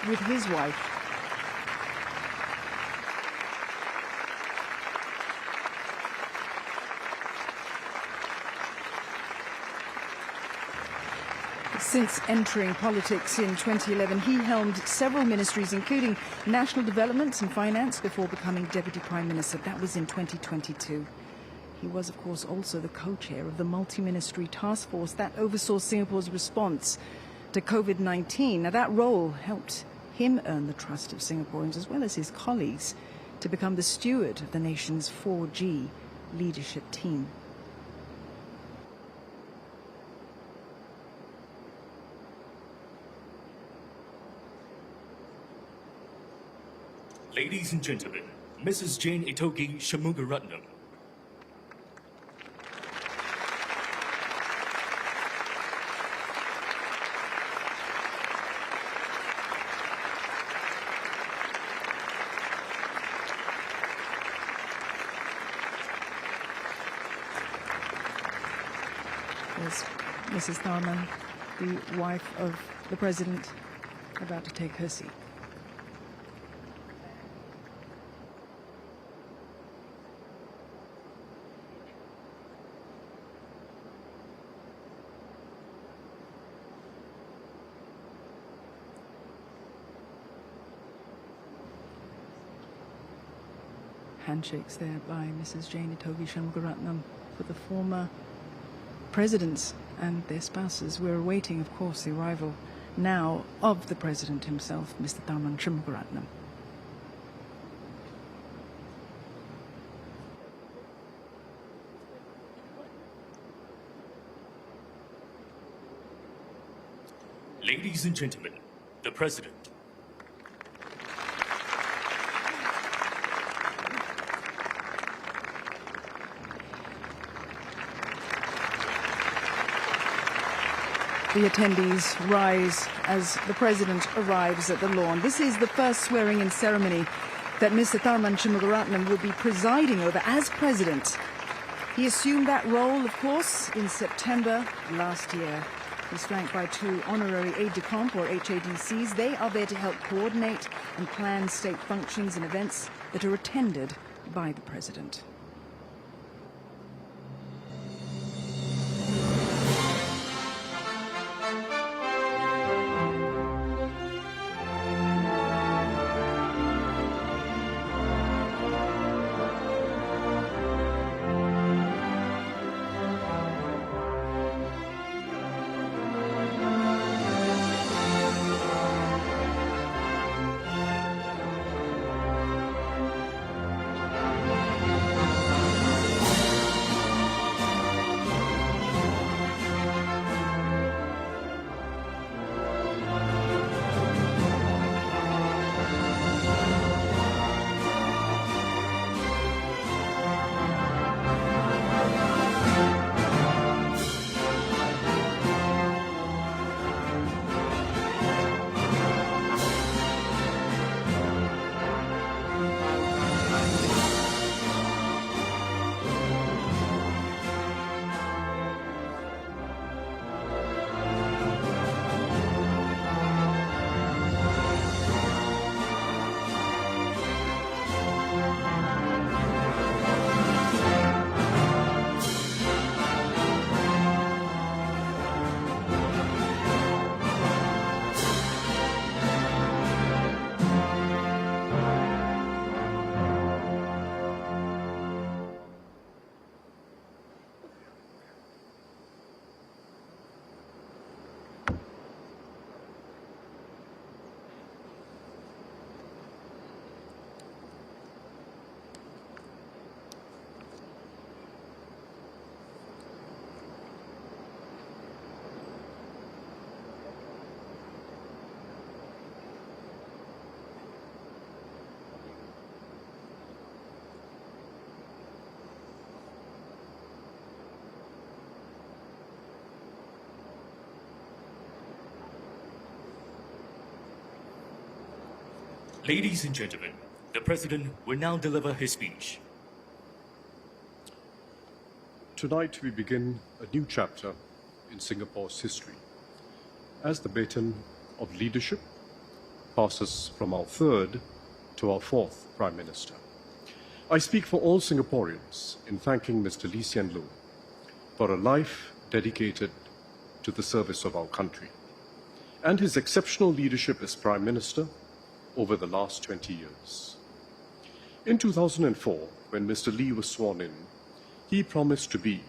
with his wife. Since entering politics in 2011, he helmed several ministries, including national development and finance, before becoming Deputy Prime Minister. That was in 2022. He was, of course, also the co-chair of the multi-ministry task force that oversaw Singapore's response to COVID-19. Now, that role helped him earn the trust of Singaporeans, as well as his colleagues, to become the steward of the nation's 4G leadership team. Ladies and gentlemen, Mrs. Jane Itogi Shanmugaratnam. There's Mrs. Tharman, the wife of the President, about to take her seat. Handshakes there by Mrs. Jane Itogi Shanmugaratnam for the former presidents and their spouses. We're awaiting, of course, the arrival now of the president himself, Mr. Tharman Shanmugaratnam. Ladies and gentlemen, the President. The attendees rise as the President arrives at the lawn. This is the first swearing-in ceremony that Mr. Tharman Shanmugaratnam will be presiding over as President. He assumed that role, of course, in September last year. He's flanked by two honorary aide-de-camp, or HADCs. They are there to help coordinate and plan state functions and events that are attended by the President. Ladies and gentlemen, the President will now deliver his speech. Tonight we begin a new chapter in Singapore's history as the baton of leadership passes from our third to our fourth Prime Minister. I speak for all Singaporeans in thanking Mr. Lee Hsien Loong for a life dedicated to the service of our country and his exceptional leadership as Prime Minister over the last 20 years. In 2004, when Mr. Lee was sworn in, he promised to be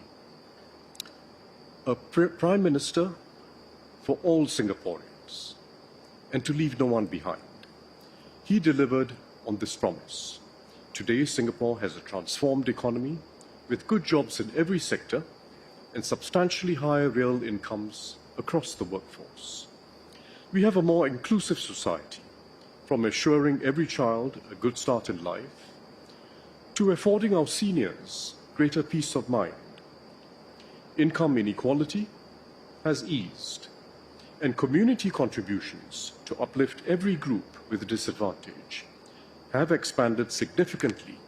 a Prime Minister for all Singaporeans and to leave no one behind. He delivered on this promise. Today, Singapore has a transformed economy with good jobs in every sector and substantially higher real incomes across the workforce. We have a more inclusive society, from assuring every child a good start in life to affording our seniors greater peace of mind. Income inequality has eased, and community contributions to uplift every group with disadvantage have expanded significantly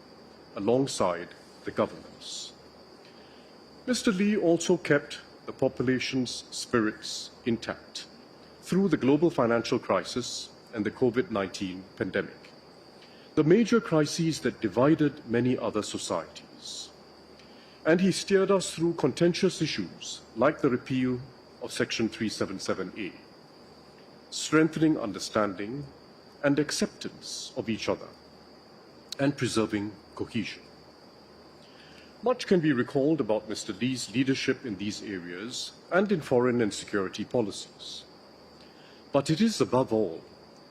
alongside the governments. Mr. Lee also kept the population's spirits intact through the global financial crisis and the COVID-19 pandemic, the major crises that divided many other societies. And he steered us through contentious issues like the repeal of Section 377A, strengthening understanding and acceptance of each other, and preserving cohesion. Much can be recalled about Mr. Lee's leadership in these areas and in foreign and security policies. But it is above all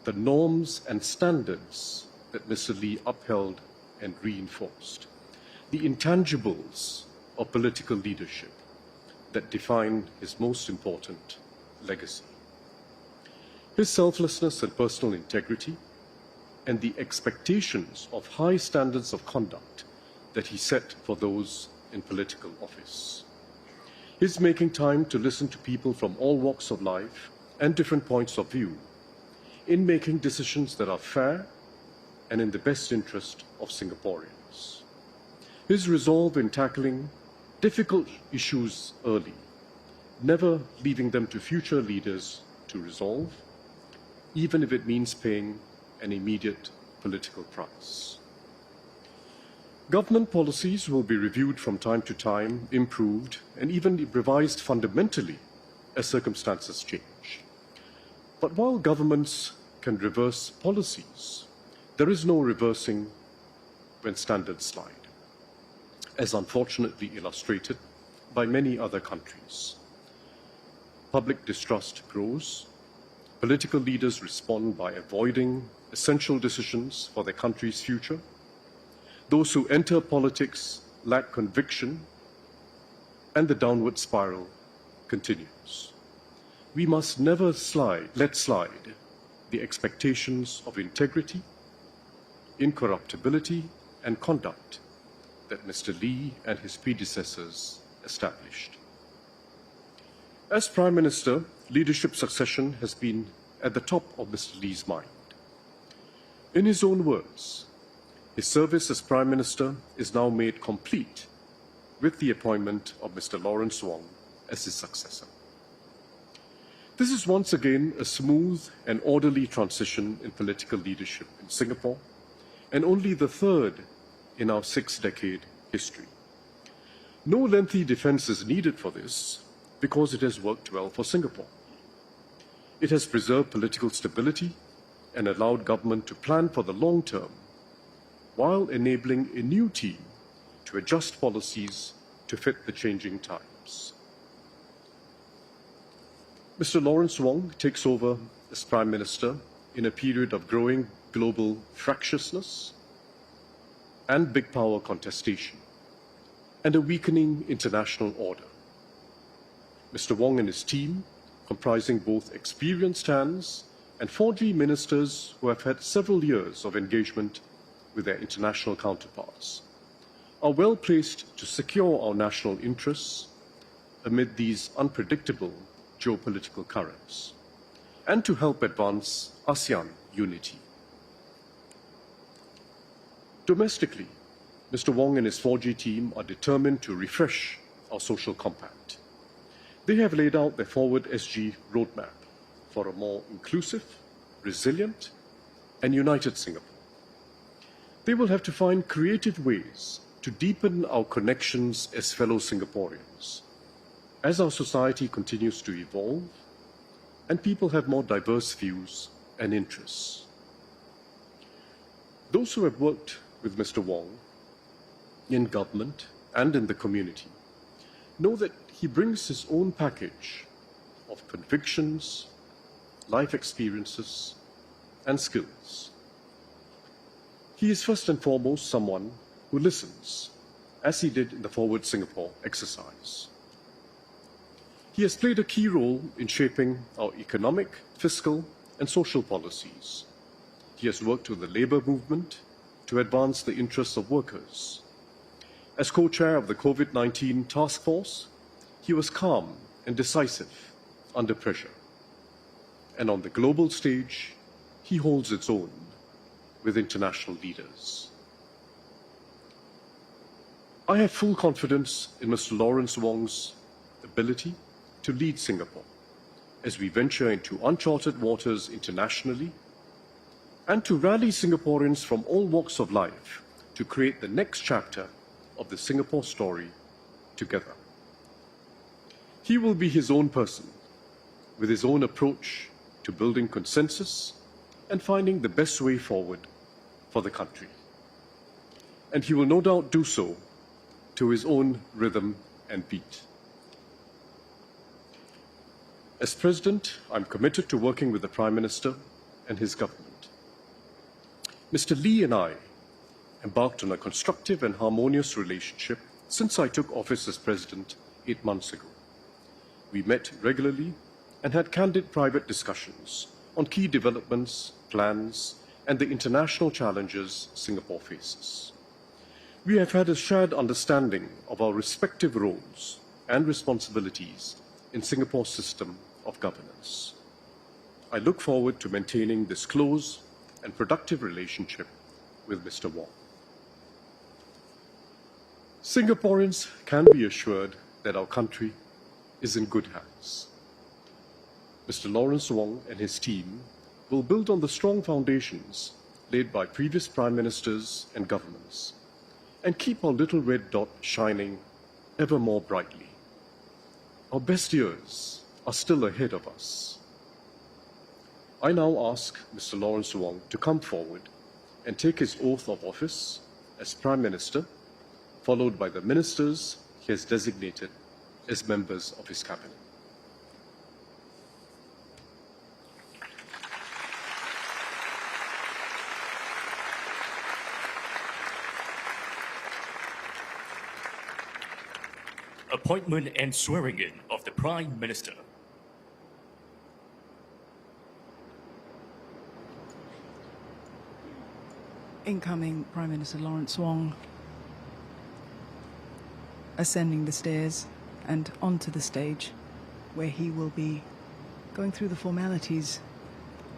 the norms and standards that Mr. Lee upheld and reinforced, the intangibles of political leadership that define his most important legacy. His selflessness and personal integrity and the expectations of high standards of conduct that he set for those in political office. His making time to listen to people from all walks of life and different points of view in making decisions that are fair and in the best interest of Singaporeans. His resolve in tackling difficult issues early, never leaving them to future leaders to resolve, even if it means paying an immediate political price. Government policies will be reviewed from time to time, improved, and even revised fundamentally as circumstances change. But while governments can reverse policies, there is no reversing when standards slide, as unfortunately illustrated by many other countries. Public distrust grows, political leaders respond by avoiding essential decisions for their country's future. Those who enter politics lack conviction, and the downward spiral continues. We must never let slide the expectations of integrity, incorruptibility, and conduct that Mr. Lee and his predecessors established. As Prime Minister, leadership succession has been at the top of Mr. Lee's mind. In his own words, his service as Prime Minister is now made complete with the appointment of Mr. Lawrence Wong as his successor. This is once again a smooth and orderly transition in political leadership in Singapore, and only the third in our 6-decade history. No lengthy defense is needed for this because it has worked well for Singapore. It has preserved political stability and allowed government to plan for the long term, while enabling a new team to adjust policies to fit the changing times. Mr. Lawrence Wong takes over as Prime Minister in a period of growing global fractiousness and big power contestation, and a weakening international order. Mr. Wong and his team, comprising both experienced hands and 4G ministers who have had several years of engagement with their international counterparts, are well placed to secure our national interests amid these unpredictable geopolitical currents, and to help advance ASEAN unity. Domestically, Mr. Wong and his 4G team are determined to refresh our social compact. They have laid out their forward SG roadmap for a more inclusive, resilient, and united Singapore. They will have to find creative ways to deepen our connections as fellow Singaporeans, as our society continues to evolve and people have more diverse views and interests. Those who have worked with Mr. Wong in government and in the community know that he brings his own package of convictions, life experiences, and skills. He is first and foremost someone who listens, as he did in the Forward Singapore exercise. He has played a key role in shaping our economic, fiscal, and social policies. He has worked with the labour movement to advance the interests of workers. As co-chair of the COVID-19 task force, he was calm and decisive under pressure. And on the global stage, he holds its own with international leaders. I have full confidence in Mr. Lawrence Wong's ability to lead Singapore as we venture into uncharted waters internationally and to rally Singaporeans from all walks of life to create the next chapter of the Singapore story together. He will be his own person with his own approach to building consensus and finding the best way forward for the country. And he will no doubt do so to his own rhythm and beat. As President, I'm committed to working with the Prime Minister and his government. Mr. Lee and I embarked on a constructive and harmonious relationship since I took office as President 8 months ago. We met regularly and had candid private discussions on key developments, plans, and the international challenges Singapore faces. We have had a shared understanding of our respective roles and responsibilities in Singapore's system of governance. I look forward to maintaining this close and productive relationship with Mr. Wong. Singaporeans can be assured that our country is in good hands. Mr. Lawrence Wong and his team will build on the strong foundations laid by previous prime ministers and governments and keep our little red dot shining ever more brightly. Our best years are still ahead of us. I now ask Mr. Lawrence Wong to come forward and take his oath of office as Prime Minister, followed by the ministers he has designated as members of his cabinet. Appointment and swearing-in of the Prime Minister. Incoming Prime Minister Lawrence Wong ascending the stairs and onto the stage where he will be going through the formalities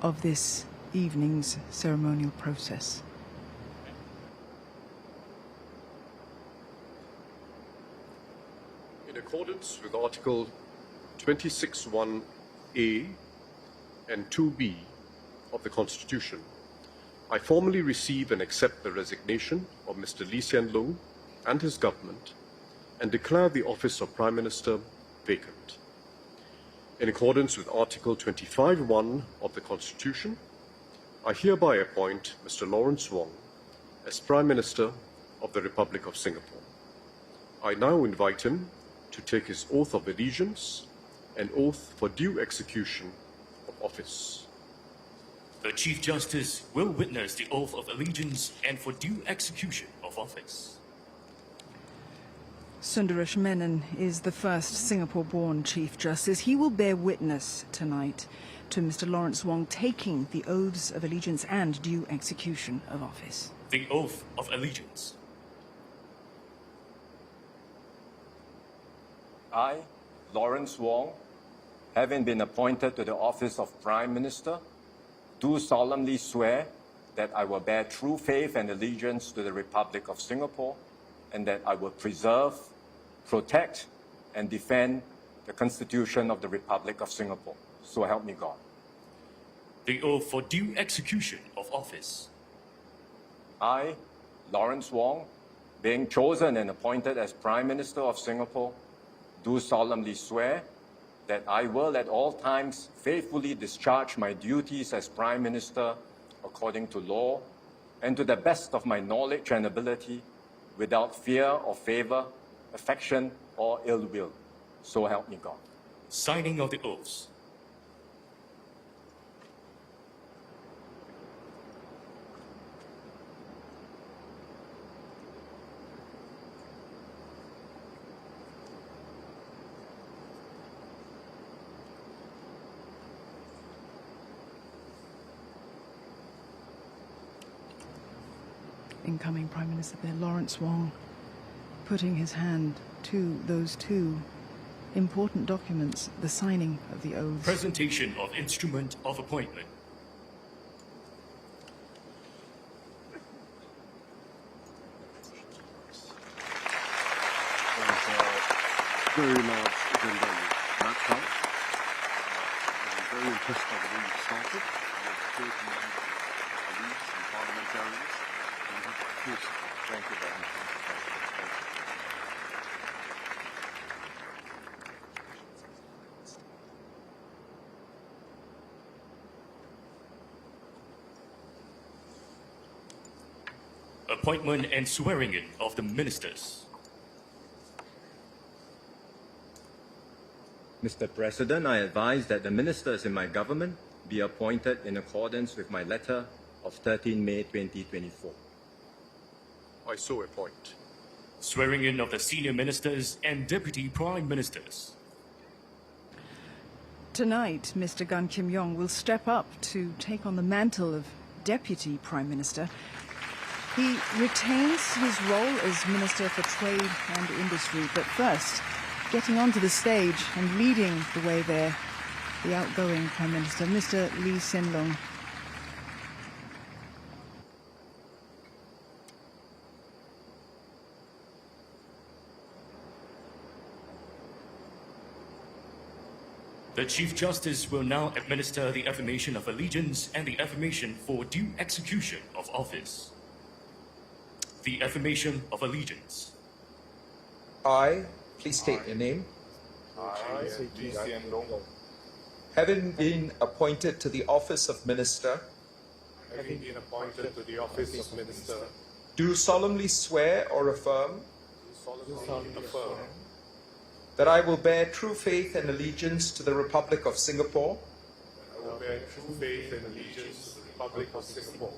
of this evening's ceremonial process. In accordance with Article 26(1)(a) and 2(b) of the Constitution, I formally receive and accept the resignation of Mr. Lee Hsien Loong and his government and declare the office of Prime Minister vacant. In accordance with Article 25(1) of the Constitution, I hereby appoint Mr. Lawrence Wong as Prime Minister of the Republic of Singapore. I now invite him to take his oath of allegiance and oath for due execution of office. The Chief Justice will witness the oath of allegiance and for due execution of office. Sundaresh Menon is the first Singapore-born Chief Justice. He will bear witness tonight to Mr. Lawrence Wong taking the oaths of allegiance and due execution of office. The oath of allegiance. I, Lawrence Wong, having been appointed to the office of Prime Minister, do solemnly swear that I will bear true faith and allegiance to the Republic of Singapore and that I will preserve, protect, and defend the Constitution of the Republic of Singapore. So help me God. The oath for due execution of office. I, Lawrence Wong, being chosen and appointed as Prime Minister of Singapore, do solemnly swear that I will at all times faithfully discharge my duties as Prime Minister according to law and to the best of my knowledge and ability, without fear or favor, affection or ill will. So help me God. Signing of the oaths. Incoming Prime Minister there, Lawrence Wong, putting his hand to those two important documents, the signing of the oaths. Presentation of instrument of appointment. Very large agenda you mapped out. I'm very impressed by the way you started. You have 30 colleagues and parliamentarians. And you have full support. Thank you very much. Appointment and swearing in of the ministers. Mr. President, I advise that the ministers in my government be appointed in accordance with my letter of 13 May 2024. I so appoint. Swearing in of the senior ministers and deputy prime ministers. Tonight, Mr. Gan Kim Yong will step up to take on the mantle of Deputy Prime Minister. He retains his role as Minister for Trade and Industry, but first, getting onto the stage and leading the way there, the outgoing Prime Minister, Mr. Lee Hsien Loong. The Chief Justice will now administer the affirmation of allegiance and the affirmation for due execution of office. The affirmation of allegiance. I, please state your name, I, Lee Hsien Loong, having been appointed to the office of Minister, having been appointed to the office of Minister, do solemnly swear or affirm solemnly affirm that I will bear true faith and allegiance to the Republic of Singapore, I will bear true faith and allegiance to the Republic of Singapore,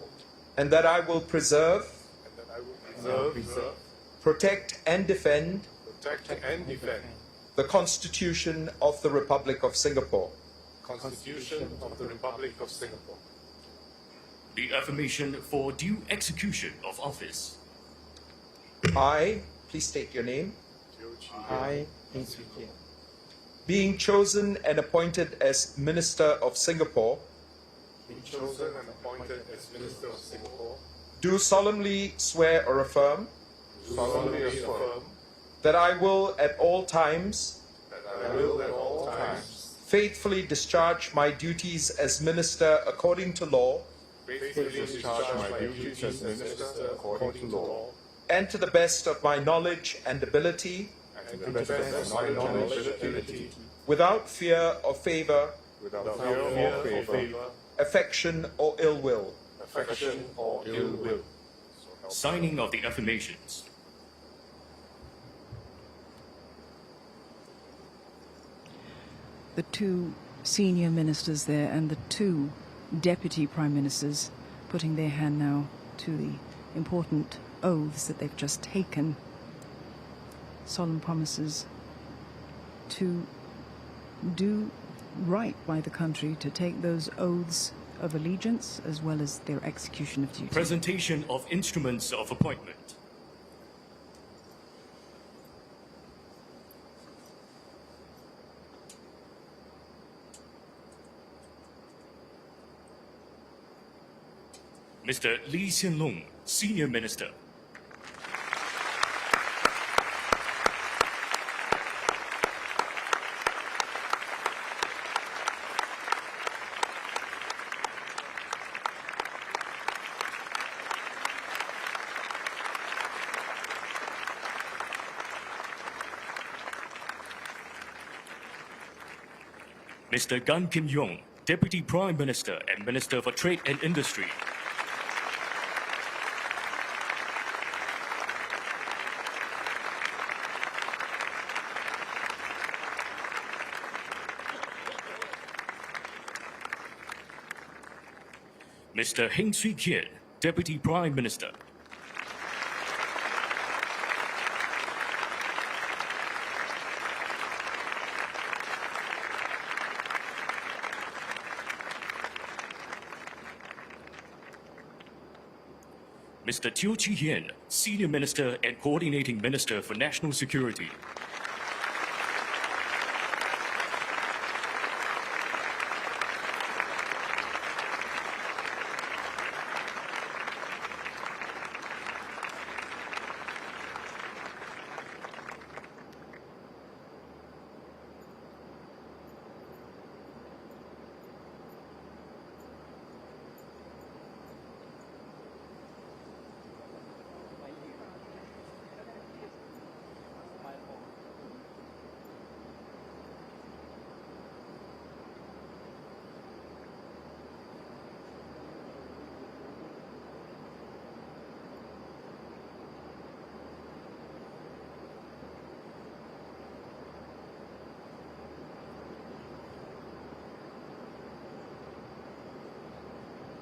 and that I will preserve, and that I will preserve, protect, and defend protect, and defend the Constitution of the Republic of Singapore. the Constitution of the Republic of Singapore. The affirmation for due execution of office. I, please state your name, I, being chosen and appointed as Minister of Singapore, being chosen and appointed as Minister of Singapore, do solemnly swear or affirm solemnly affirm that I will at all times that I will at all times faithfully discharge my duties as Minister according to law faithfully discharge my duties as Minister according to law, and to the best of my knowledge and ability, and to the best of my knowledge and ability, without fear or favor, without fear or favor, affection or ill will. affection or ill will. Signing of the affirmations. The two senior ministers there and the two deputy prime ministers putting their hand now to the important oaths that they've just taken. Solemn promises to do right by the country, to take those oaths of allegiance as well as their execution of duty. Presentation of instruments of appointment. Mr. Lee Hsien Loong, Senior Minister. Mr. Gan Kim-yong, Deputy Prime Minister and Minister for Trade and Industry. Mr. Heng Swee-keat, Deputy Prime Minister. Mr. Teo Chee-hean, Senior Minister and Coordinating Minister for National Security.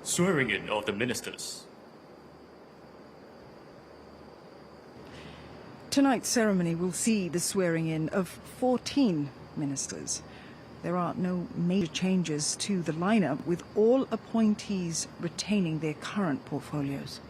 Swearing in of the ministers. Tonight's ceremony will see the swearing in of 14 ministers. There are no major changes to the lineup, with all appointees retaining their current portfolios.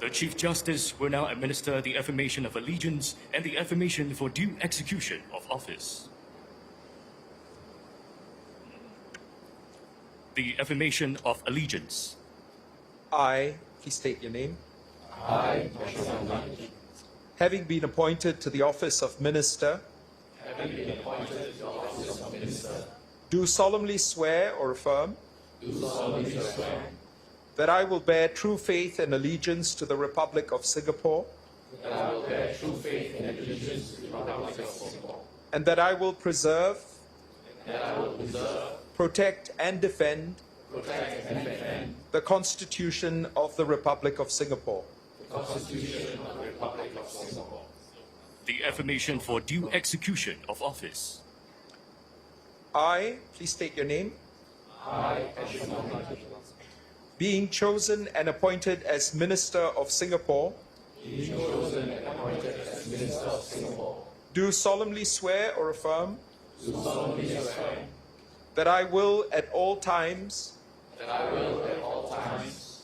The Chief Justice will now administer the affirmation of allegiance and the affirmation for due execution of office. The affirmation of allegiance. I, please state your name. I, Having been appointed to the office of Minister, do solemnly swear or affirm that I will bear true faith and allegiance to the Republic of Singapore, and that I will preserve, protect and defend the Constitution of the Republic of Singapore. The affirmation for due execution of office. I, please state your name. Being chosen and appointed as Minister of Singapore, do solemnly swear or affirm that I will at all times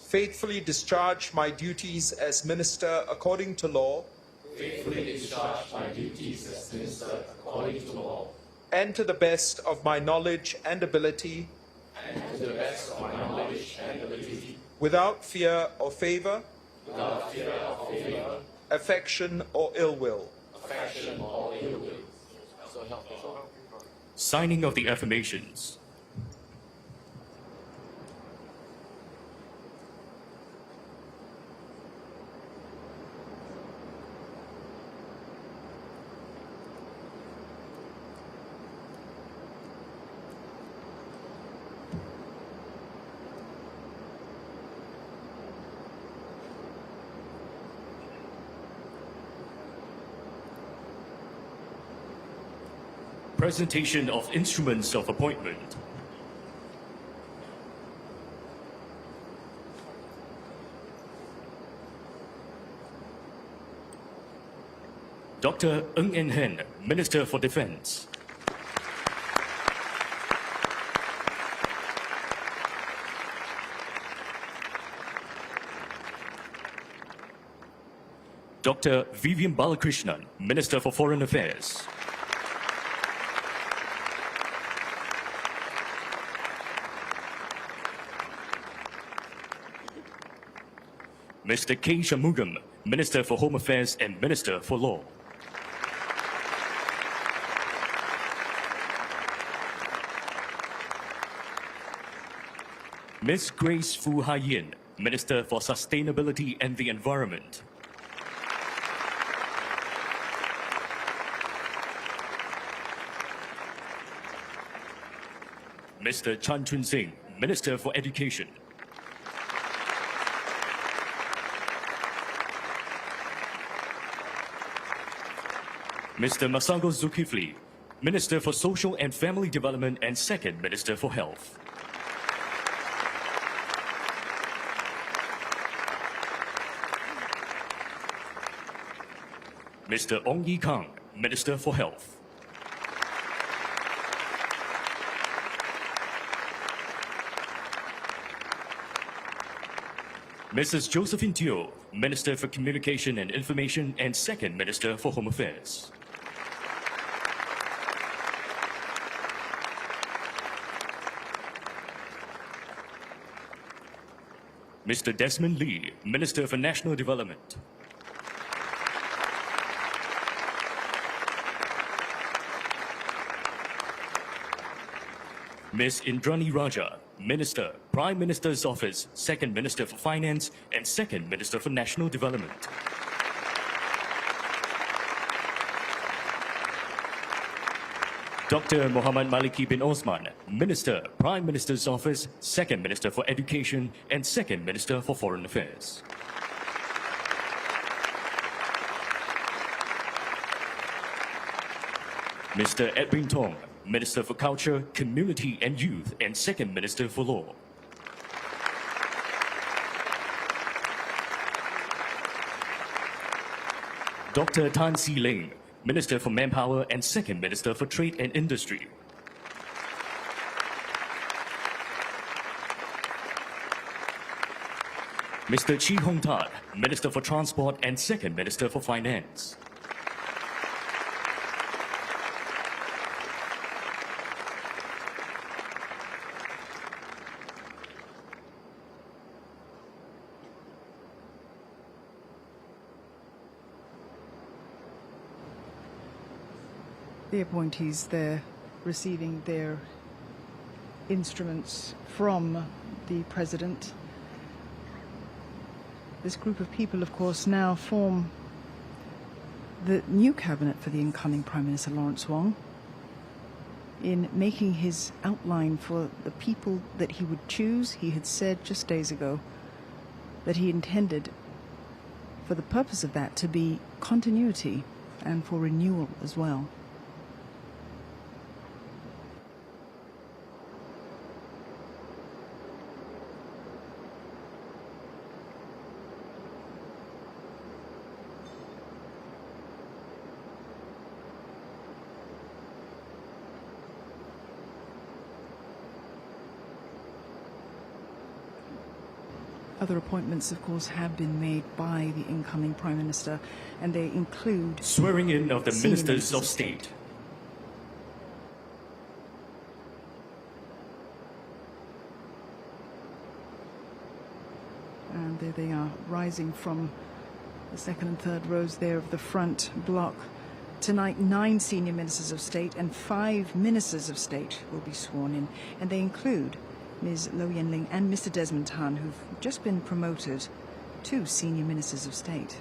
faithfully discharge my duties as Minister according to law, and to the best of my knowledge and ability, without fear or favor, affection or ill will. Signing of the affirmations. Presentation of instruments of appointment. Dr. Ng En Hen, Minister for Defense. Dr. Vivian Balakrishnan, Minister for Foreign Affairs. Mr. K. Shanmugam, Minister for Home Affairs and Minister for Law. Ms. Grace Fu Haiyan, Minister for Sustainability and the Environment. Mr. Chan Chun Sing, Minister for Education. Mr. Masango Zulkifli, Minister for Social and Family Development and Second Minister for Health. Mr. Ong Yi Kang, Minister for Health. Mrs. Josephine Teo, Minister for Communication and Information and Second Minister for Home Affairs. Mr. Desmond Lee, Minister for National Development. Ms. Indrani Raja, Minister, Prime Minister's Office, Second Minister for Finance and Second Minister for National Development. Dr. Muhammad Maliki bin Osman, Minister, Prime Minister's Office, Second Minister for Education and Second Minister for Foreign Affairs. Mr. Edwin Tong, Minister for Culture, Community and Youth and Second Minister for Law. Dr. Tan Si Ling, Minister for Manpower and Second Minister for Trade and Industry. Mr. Chi Hong Tat, Minister for Transport and Second Minister for Finance. The appointees there receiving their instruments from the President. This group of people, of course, now form the new cabinet for the incoming Prime Minister Lawrence Wong. In making his outline for the people that he would choose, he had said just days ago that he intended for the purpose of that to be continuity and for renewal as well. Other appointments, of course, have been made by the incoming Prime Minister, and they include swearing in of the Ministers of State. And there they are, rising from the second and third rows there of the front block. Tonight, 9 senior Ministers of State and 5 Ministers of State will be sworn in, and they include Ms. Lo Yenling and Mr. Desmond Tan, who've just been promoted to senior Ministers of State.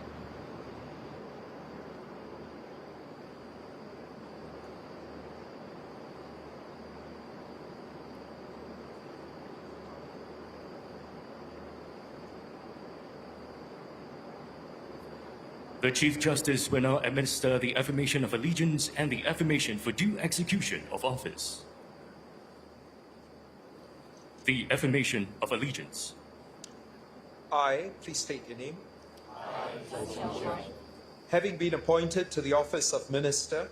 The Chief Justice will now administer the affirmation of allegiance and the affirmation for due execution of office. The affirmation of allegiance. I, please state your name. Having been appointed to the office of Minister,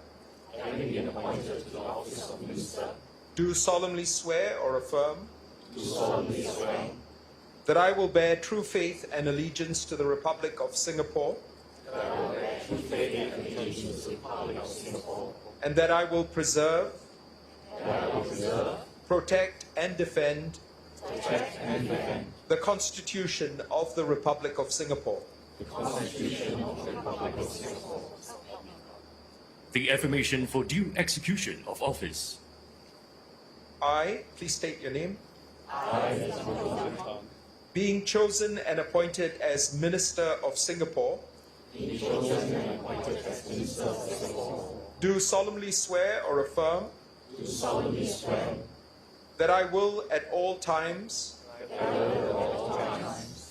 do solemnly swear or affirm that I will bear true faith and allegiance to the Republic of Singapore, and that I will preserve, protect and defend the Constitution of the Republic of Singapore. The affirmation for due execution of office. I, please state your name. Being chosen and appointed as Minister of Singapore. Do solemnly swear or affirm. That I will at all times.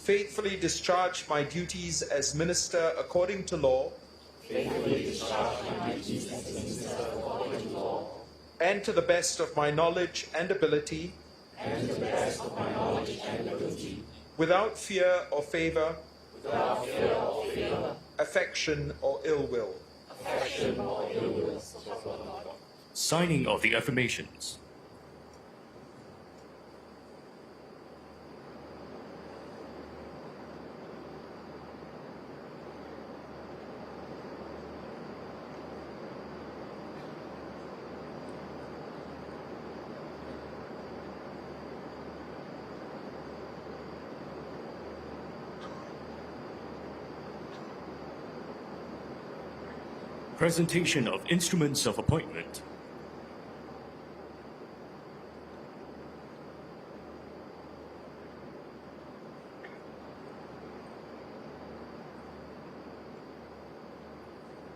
Faithfully discharge my duties as Minister according to law. And to the best of my knowledge and ability. Without fear or favor. Affection or ill will. Signing of the affirmations. Presentation of instruments of appointment.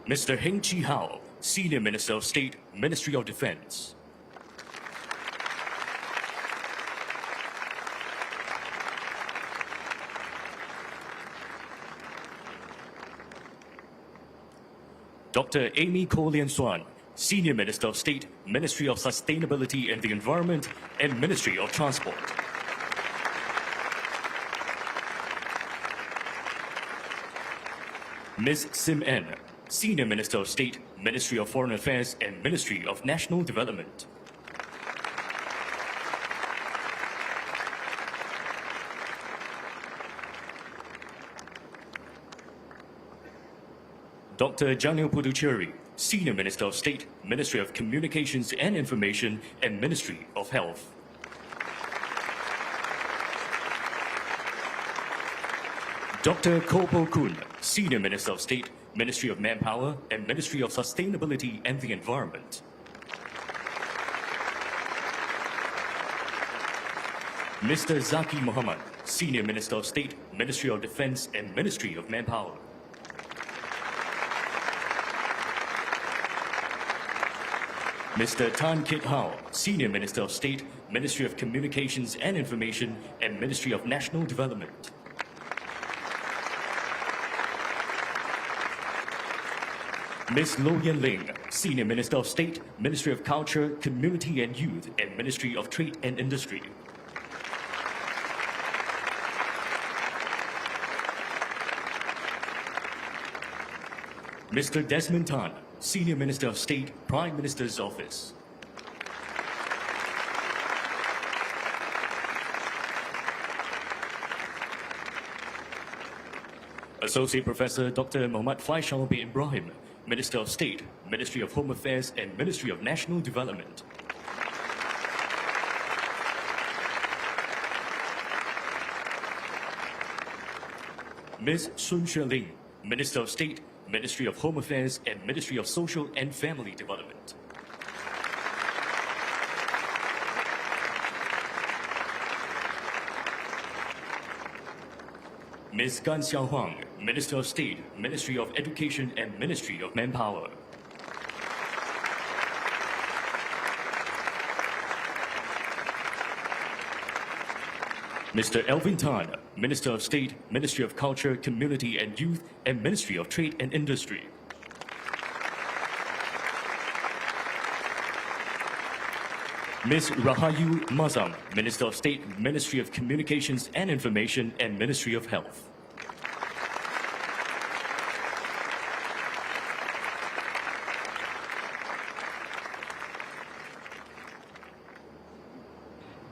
Mr. Heng Chi Hao, Senior Minister of State, Ministry of Defense. Dr. Amy Koh Lian Suan, Senior Minister of State, Ministry of Sustainability and the Environment and Ministry of Transport. Ms. Sim N, Senior Minister of State, Ministry of Foreign Affairs and Ministry of National Development. Dr. Janil Puducherry, Senior Minister of State, Ministry of Communications and Information and Ministry of Health. Dr. Koh Po Kun, Senior Minister of State, Ministry of Manpower and Ministry of Sustainability and the Environment. Mr. Zaki Muhammad, Senior Minister of State, Ministry of Defense and Ministry of Manpower. Mr. Tan Kit Hao, Senior Minister of State, Ministry of Communications and Information and Ministry of National Development. Ms. Lo Yen Ling, Senior Minister of State, Ministry of Culture, Community and Youth and Ministry of Trade and Industry. Mr. Desmond Tan, Senior Minister of State, Prime Minister's Office. Associate Professor Dr. Muhammad Faisal bin Ibrahim, Minister of State, Ministry of Home Affairs and Ministry of National Development. Ms. Sun Xueling, Minister of State, Ministry of Home Affairs and Ministry of Social and Family Development. Ms. Gan Xiaohuang, Minister of State, Ministry of Education and Ministry of Manpower. Mr. Elvin Tan, Minister of State, Ministry of Culture, Community and Youth, and Ministry of Trade and Industry. Ms. Rahayu Mazam, Minister of State, Ministry of Communications and Information, and Ministry of Health.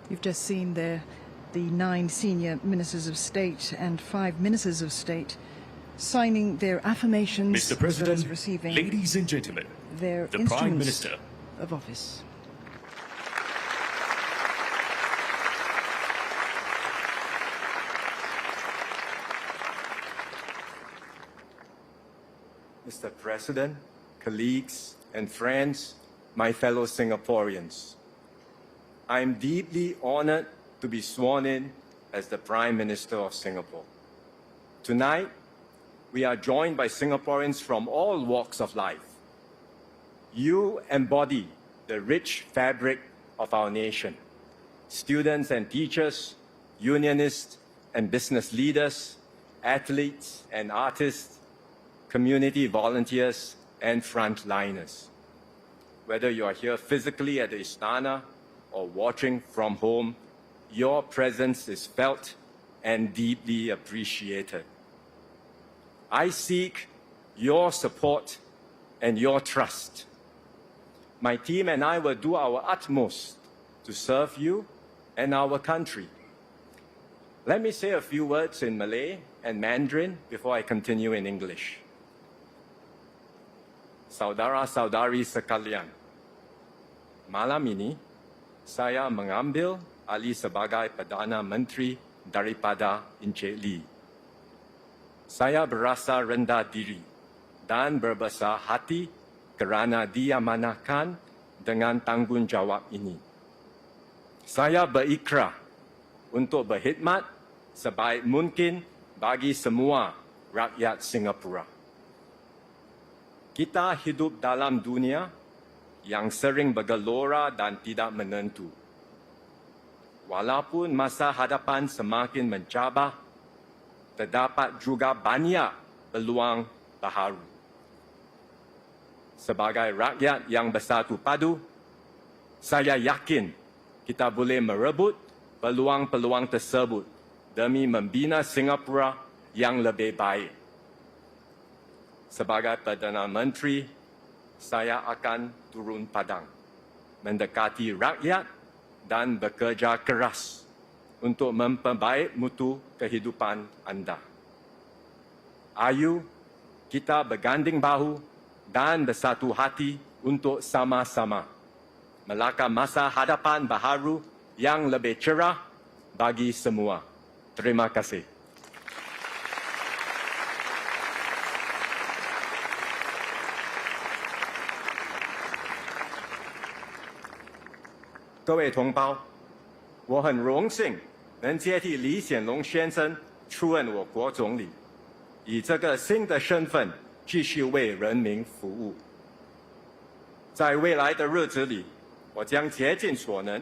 You've just seen there the 9 senior ministers of state and 5 ministers of state signing their affirmations. Mr. President, as well as receiving ladies and gentlemen, their the Prime Minister of office. Mr. President, colleagues, and friends, my fellow Singaporeans. I am deeply honored to be sworn in as the Prime Minister of Singapore. Tonight, we are joined by Singaporeans from all walks of life. You embody the rich fabric of our nation. Students and teachers, unionists and business leaders, athletes and artists, community volunteers and frontliners. Whether you are here physically at the Istana or watching from home, your presence is felt and deeply appreciated. I seek your support and your trust. My team and I will do our utmost to serve you and our country. Let me say a few words in Malay and Mandarin before I continue in English. Saudara-saudari sekalian, malam ini saya mengambil alih sebagai Perdana Menteri daripada Encik Lee. Saya berasa rendah diri dan berbesar hati kerana diamanahkan dengan tanggungjawab ini. Saya berikrar untuk berkhidmat sebaik mungkin bagi semua rakyat Singapura. Kita hidup dalam dunia yang sering bergelora dan tidak menentu. Walaupun masa hadapan semakin mencabar, terdapat juga banyak peluang baharu. Sebagai rakyat yang bersatu padu, saya yakin kita boleh merebut peluang-peluang tersebut demi membina Singapura yang lebih baik. Sebagai Perdana Menteri, saya akan turun padang, mendekati rakyat dan bekerja keras untuk memperbaik mutu kehidupan anda. Ayo kita berganding bahu dan bersatu hati untuk sama-sama melangkah masa hadapan baharu yang lebih cerah bagi semua. Terima kasih. 各位同胞，我很荣幸能接替李显龙先生出任我国总理，以这个新的身份继续为人民服务。在未来的日子里，我将竭尽所能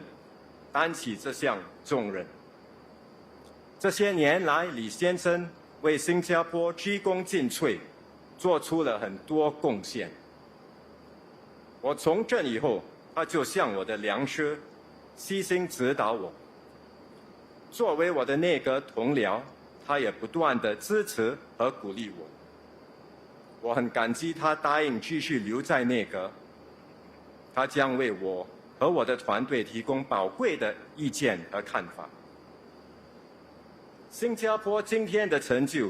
担起这项重任。这些年来，李先生为新加坡鞠躬尽瘁，做出了很多贡献。我从政以后，他就像我的良师，悉心指导我。作为我的内阁同僚，他也不断地支持和鼓励我。我很感激他答应继续留在内阁，他将为我和我的团队提供宝贵的意见和看法。新加坡今天的成就，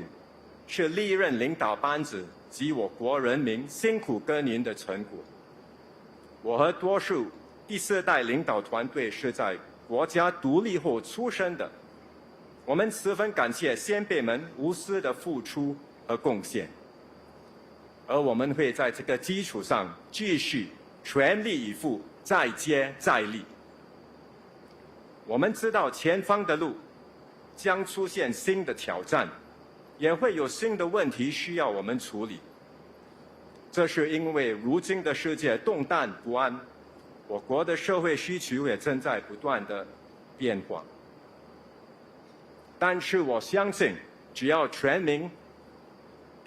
是历任领导班子及我国人民辛苦耕耘的成果。我和多数第四代领导团队是在国家独立后出生的，我们十分感谢先辈们无私的付出和贡献，而我们会在这个基础上继续全力以赴，再接再厉。我们知道前方的路将出现新的挑战，也会有新的问题需要我们处理。这是因为如今的世界动荡不安，我国的社会需求也正在不断的变化。但是我相信，只要全民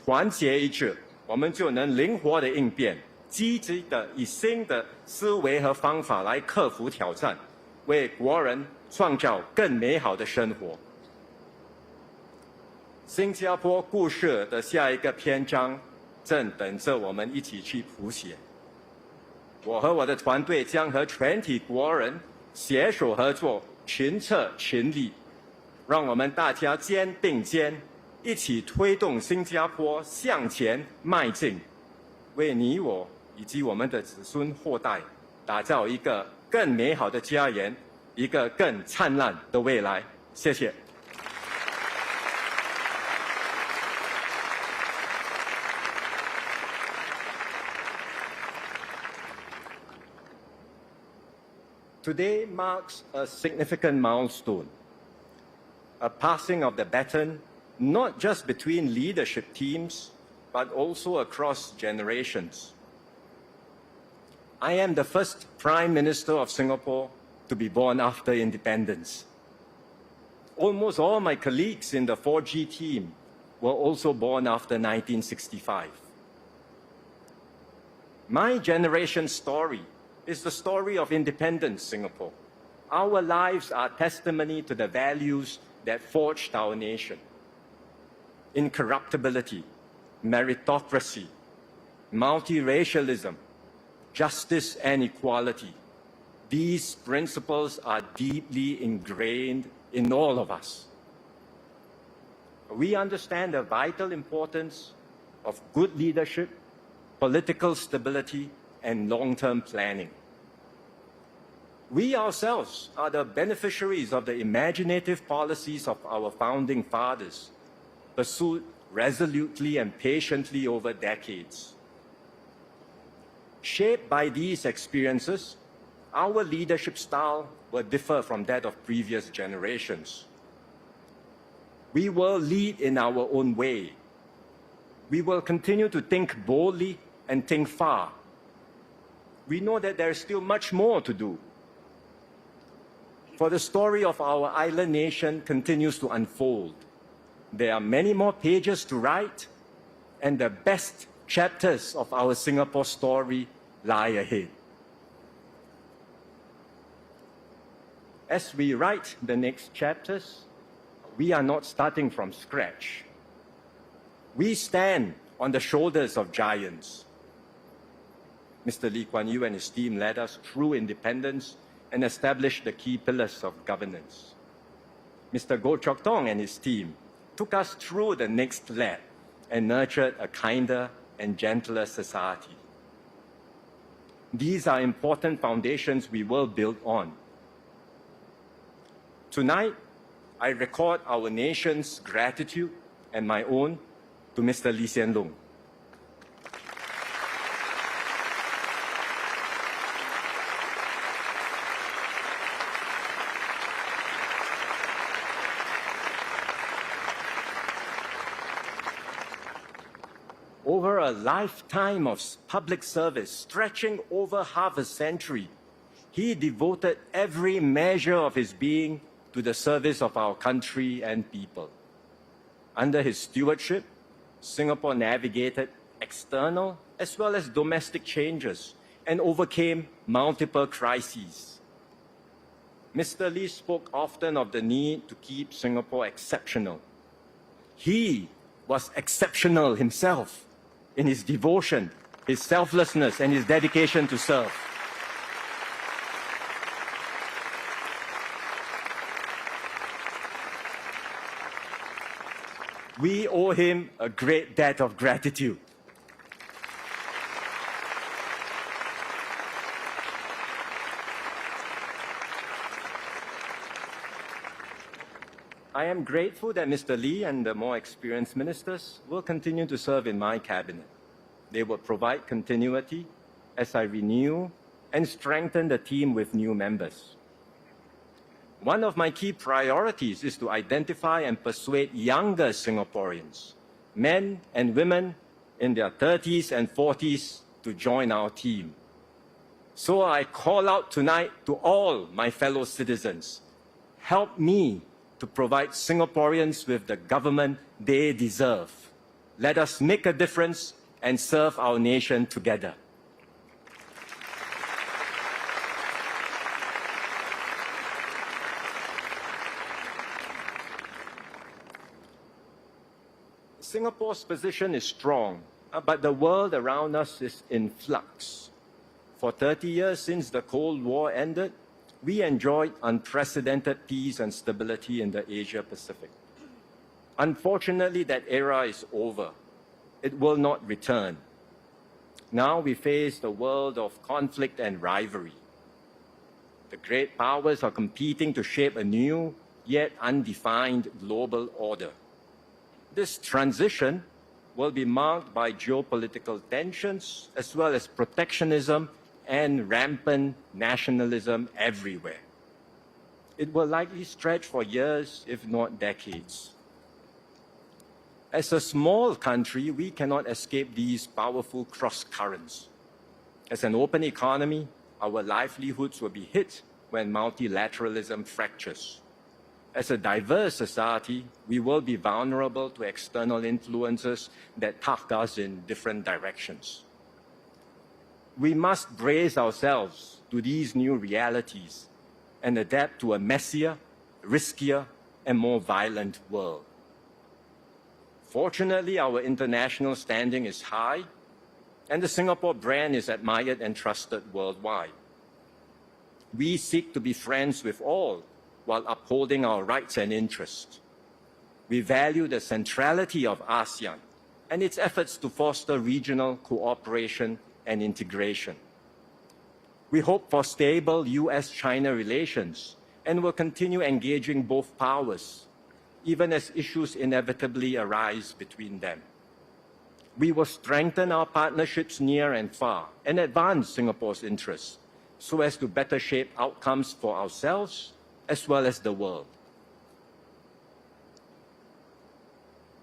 团结一致，我们就能灵活的应变，积极的以新的思维和方法来克服挑战，为国人创造更美好的生活。新加坡故事的下一个篇章正等着我们一起去谱写。我和我的团队将和全体国人携手合作，群策群力，让我们大家肩并肩，一起推动新加坡向前迈进，为你我以及我们的子孙后代打造一个更美好的家园，一个更灿烂的未来。谢谢。Today marks a significant milestone, a passing of the baton not just between leadership teams, but also across generations. I am the first Prime Minister of Singapore to be born after independence. Almost all my colleagues in the 4G team were also born after 1965. My generation's story is the story of independent Singapore. Our lives are testimony to the values that forged our nation. Incorruptibility, meritocracy, multiracialism, justice and equality. These principles are deeply ingrained in all of us. We understand the vital importance of good leadership, political stability, and long-term planning. We ourselves are the beneficiaries of the imaginative policies of our founding fathers, pursued resolutely and patiently over decades. Shaped by these experiences, our leadership style will differ from that of previous generations. We will lead in our own way. We will continue to think boldly and think far. We know that there is still much more to do. For the story of our island nation continues to unfold. There are many more pages to write, and the best chapters of our Singapore story lie ahead. As we write the next chapters, we are not starting from scratch. We stand on the shoulders of giants. Mr. Lee Kuan Yew and his team led us through independence and established the key pillars of governance. Mr. Goh Chok Tong and his team took us through the next lap and nurtured a kinder and gentler society. These are important foundations we will build on. Tonight, I record our nation's gratitude and my own to Mr. Lee Hsien Loong. Over a lifetime of public service, stretching over half a century, he devoted every measure of his being to the service of our country and people. Under his stewardship, Singapore navigated external as well as domestic changes and overcame multiple crises. Mr. Lee spoke often of the need to keep Singapore exceptional. He was exceptional himself in his devotion, his selflessness, and his dedication to serve. We owe him a great debt of gratitude. I am grateful that Mr. Lee and the more experienced ministers will continue to serve in my cabinet. They will provide continuity as I renew and strengthen the team with new members. One of my key priorities is to identify and persuade younger Singaporeans, men and women in their 30s and 40s, to join our team. So I call out tonight to all my fellow citizens, help me to provide Singaporeans with the government they deserve. Let us make a difference and serve our nation together. Singapore's position is strong, but the world around us is in flux. For 30 years since the Cold War ended, we enjoyed unprecedented peace and stability in the Asia-Pacific. Unfortunately, that era is over. It will not return. Now we face a world of conflict and rivalry. The great powers are competing to shape a new, yet undefined global order. This transition will be marked by geopolitical tensions as well as protectionism and rampant nationalism everywhere. It will likely stretch for years, if not decades. As a small country, we cannot escape these powerful cross-currents. As an open economy, our livelihoods will be hit when multilateralism fractures. As a diverse society, we will be vulnerable to external influences that tug us in different directions. We must brace ourselves to these new realities and adapt to a messier, riskier, and more violent world. Fortunately, our international standing is high, and the Singapore brand is admired and trusted worldwide. We seek to be friends with all while upholding our rights and interests. We value the centrality of ASEAN and its efforts to foster regional cooperation and integration. We hope for stable US-China relations and will continue engaging both powers, even as issues inevitably arise between them. We will strengthen our partnerships near and far and advance Singapore's interests so as to better shape outcomes for ourselves as well as the world.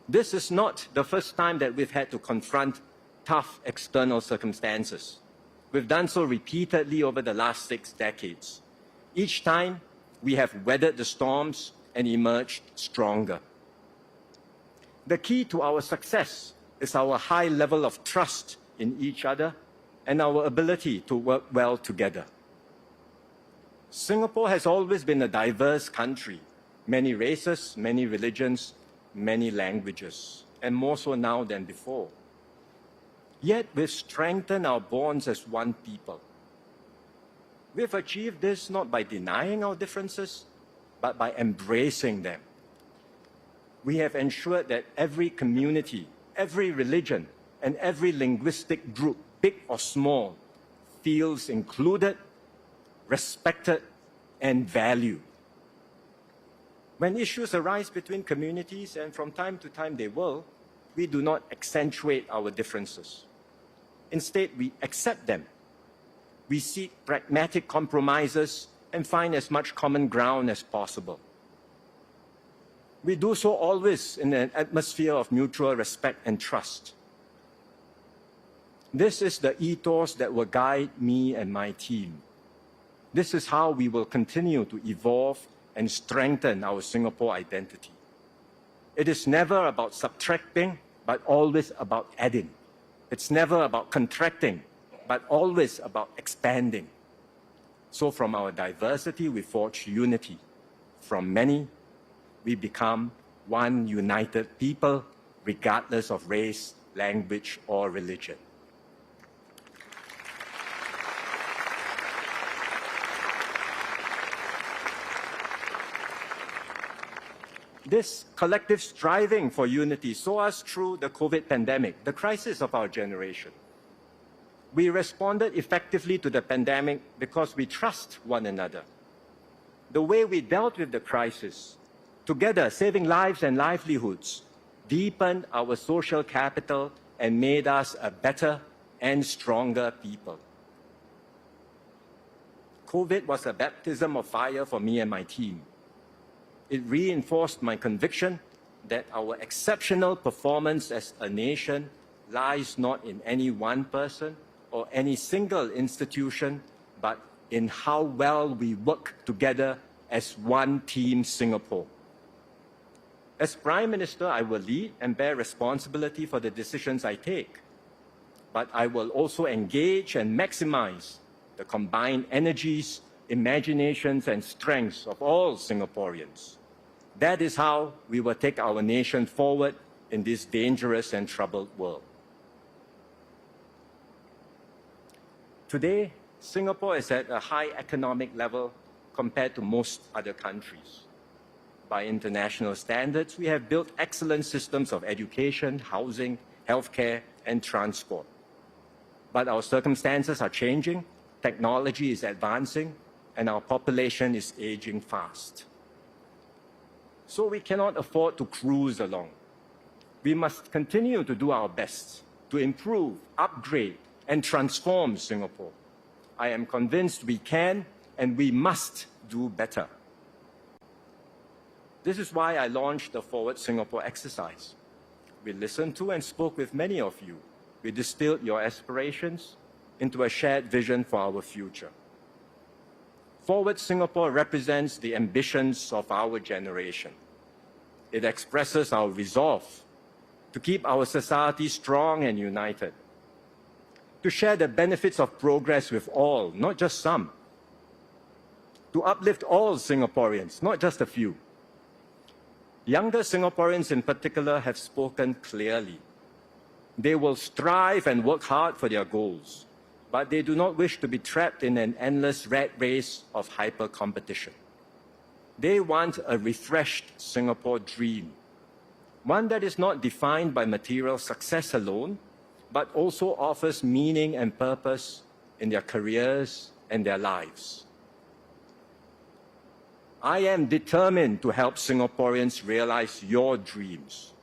This is not the first time that we've had to confront tough external circumstances. We've done so repeatedly over the last 6 decades. Each time, we have weathered the storms and emerged stronger. The key to our success is our high level of trust in each other and our ability to work well together. Singapore has always been a diverse country, many races, many religions, many languages, and more so now than before. Yet we've strengthened our bonds as one people. We've achieved this not by denying our differences, but by embracing them. We have ensured that every community, every religion, and every linguistic group, big or small, feels included, respected, and valued. When issues arise between communities, and from time to time they will, we do not accentuate our differences. Instead, we accept them. We seek pragmatic compromises and find as much common ground as possible. We do so always in an atmosphere of mutual respect and trust. This is the ethos that will guide me and my team. This is how we will continue to evolve and strengthen our Singapore identity. It is never about subtracting, but always about adding. It's never about contracting, but always about expanding. So from our diversity, we forge unity. From many, we become one united people, regardless of race, language, or religion. This collective striving for unity saw us through the COVID pandemic, the crisis of our generation. We responded effectively to the pandemic because we trust one another. The way we dealt with the crisis, together saving lives and livelihoods, deepened our social capital and made us a better and stronger people. COVID was a baptism of fire for me and my team. It reinforced my conviction that our exceptional performance as a nation lies not in any one person or any single institution, but in how well we work together as one team Singapore. As Prime Minister, I will lead and bear responsibility for the decisions I take, but I will also engage and maximize the combined energies, imaginations, and strengths of all Singaporeans. That is how we will take our nation forward in this dangerous and troubled world. Today, Singapore is at a high economic level compared to most other countries. By international standards, we have built excellent systems of education, housing, healthcare, and transport. But our circumstances are changing, technology is advancing, and our population is aging fast. So we cannot afford to cruise along. We must continue to do our best to improve, upgrade, and transform Singapore. I am convinced we can and we must do better. This is why I launched the Forward Singapore exercise. We listened to and spoke with many of you. We distilled your aspirations into a shared vision for our future. Forward Singapore represents the ambitions of our generation. It expresses our resolve to keep our society strong and united, to share the benefits of progress with all, not just some, to uplift all Singaporeans, not just a few. Younger Singaporeans in particular have spoken clearly. They will strive and work hard for their goals, but they do not wish to be trapped in an endless rat race of hyper-competition. They want a refreshed Singapore dream, one that is not defined by material success alone, but also offers meaning and purpose in their careers and their lives. I am determined to help Singaporeans realize your dreams.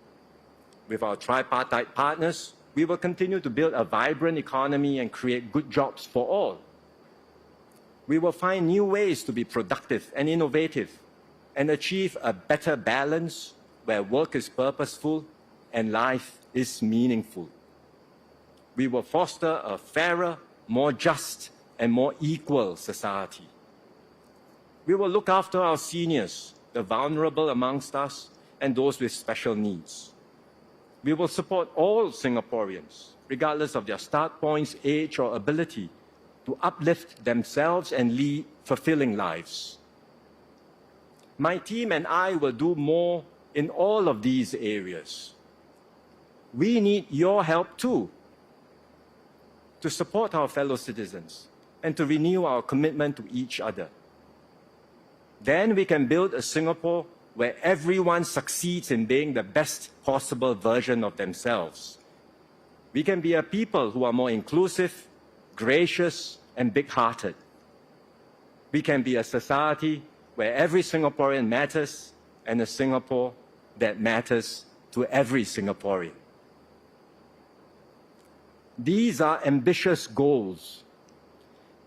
With our tripartite partners, we will continue to build a vibrant economy and create good jobs for all. We will find new ways to be productive and innovative and achieve a better balance where work is purposeful and life is meaningful. We will foster a fairer, more just, and more equal society. We will look after our seniors, the vulnerable amongst us, and those with special needs. We will support all Singaporeans, regardless of their start points, age, or ability, to uplift themselves and lead fulfilling lives. My team and I will do more in all of these areas. We need your help too, to support our fellow citizens and to renew our commitment to each other. Then we can build a Singapore where everyone succeeds in being the best possible version of themselves. We can be a people who are more inclusive, gracious, and big-hearted. We can be a society where every Singaporean matters and a Singapore that matters to every Singaporean. These are ambitious goals.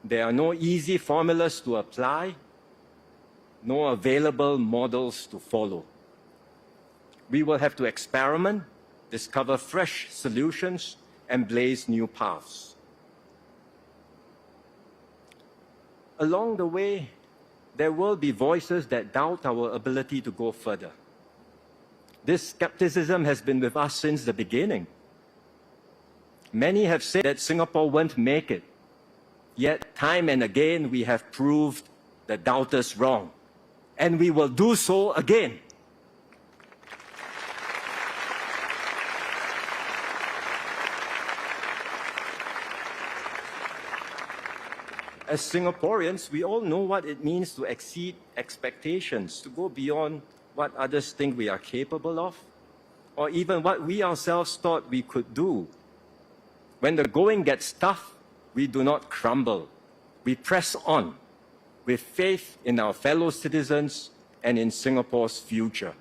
There are no easy formulas to apply, no available models to follow. We will have to experiment, discover fresh solutions, and blaze new paths. Along the way, there will be voices that doubt our ability to go further. This skepticism has been with us since the beginning. Many have said that Singapore won't make it. Yet, time and again, we have proved the doubters wrong. And we will do so again. As Singaporeans, we all know what it means to exceed expectations, to go beyond what others think we are capable of, or even what we ourselves thought we could do. When the going gets tough, we do not crumble. We press on with faith in our fellow citizens and in Singapore's future.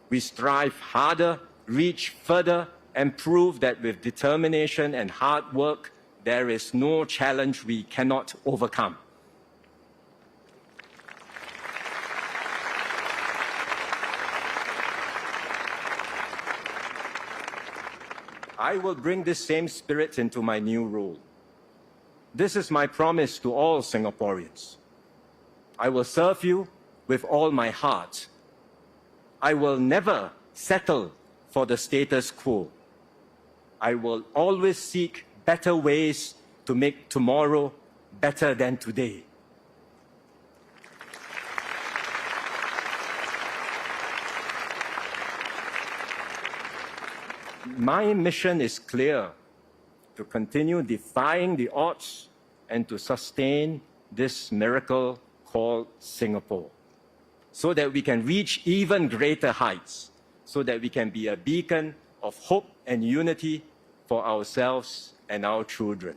We strive harder, reach further, and prove that with determination and hard work, there is no challenge we cannot overcome. I will bring this same spirit into my new role. This is my promise to all Singaporeans. I will serve you with all my heart. I will never settle for the status quo. I will always seek better ways to make tomorrow better than today. My mission is clear: to continue defying the odds and to sustain this miracle called Singapore, so that we can reach even greater heights, so that we can be a beacon of hope and unity for ourselves and our children.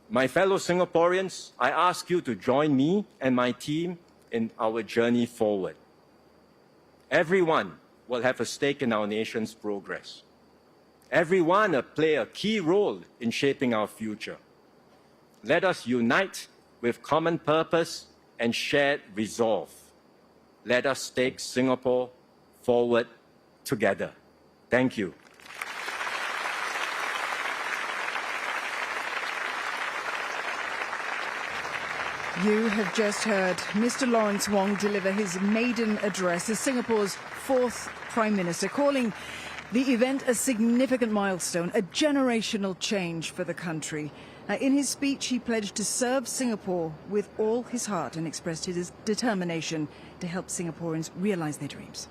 My fellow Singaporeans, I ask you to join me and my team in our journey forward. Everyone will have a stake in our nation's progress. Everyone will play a key role in shaping our future. Let us unite with common purpose and shared resolve. Let us take Singapore forward together. Thank you. You have just heard Mr. Lawrence Wong deliver his maiden address as Singapore's fourth Prime Minister, calling the event a significant milestone, a generational change for the country. In his speech, he pledged to serve Singapore with all his heart and expressed his determination to help Singaporeans realize their dreams.